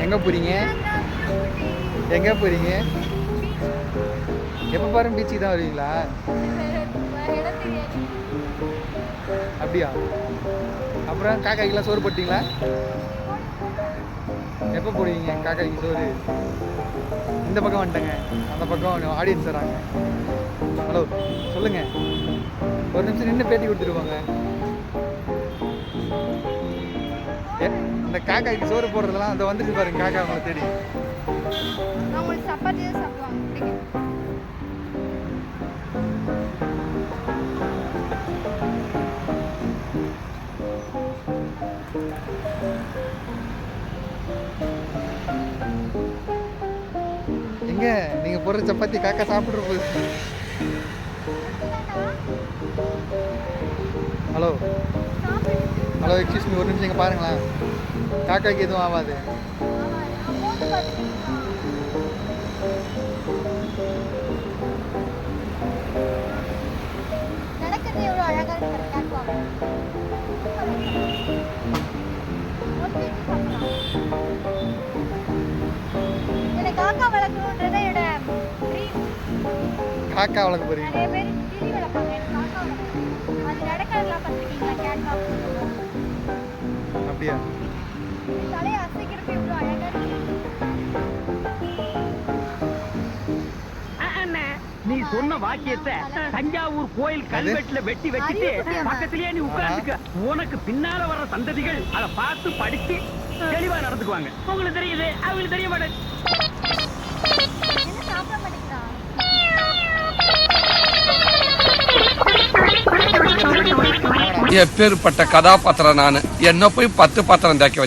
எங்கே போகிறீங்க? எங்கே போகிறீங்க? எப்போ பாரு பீச்சுக்கு தான் வருவீங்களா? அப்படியா? அப்புறம் காக்காய்க்கெல்லாம் சோறு போட்டிங்களா? எப்போ போடுவீங்க காக்காய்க்கு சோறு? இந்த பக்கம் வந்துட்டேங்க, அந்த பக்கம் ஆடியன்ஸ் வராங்க. ஹலோ சொல்லுங்கள், ஒரு நிமிஷம் நின்று பேட்டி கொடுத்துருவாங்க. அந்த காக்காய்க்கு சோறு போடுறதெல்லாம் அந்த வந்துட்டு பாருங்க, காக்கா அவங்கள தேடி. எங்க நீங்க போடுற சப்பாத்தி காக்கா சாப்பிட்ற போது. ஹலோ ஹலோ எக்ஸ்கியூஸ் மீ, ஒரு நிமிஷம் இங்கே பாருங்களேன். காக்காய்க்கு எதுவும் ஆகாது. காக்கா வளர்க்க போறீங்க? அப்படியா? நீ சொன்ன வாக்கியத்தை தஞ்சாவூர் கோயில் கல்வெட்டுல வெட்டி வச்சுட்டு பக்கத்திலேயே நீ உட்கார்ந்துக்க. உனக்கு பின்னால வர்ற சந்ததிகள் அதை பார்த்து படிச்சு தெளிவா நடந்துக்குவாங்க. உங்களுக்கு தெரியுது, அவங்களுக்கு தெரிய மாட்டேன். எப்பேற்பட்ட கதாபாத்திரம் நானு, என்ன போய் 10 பாத்திரம் தேக்க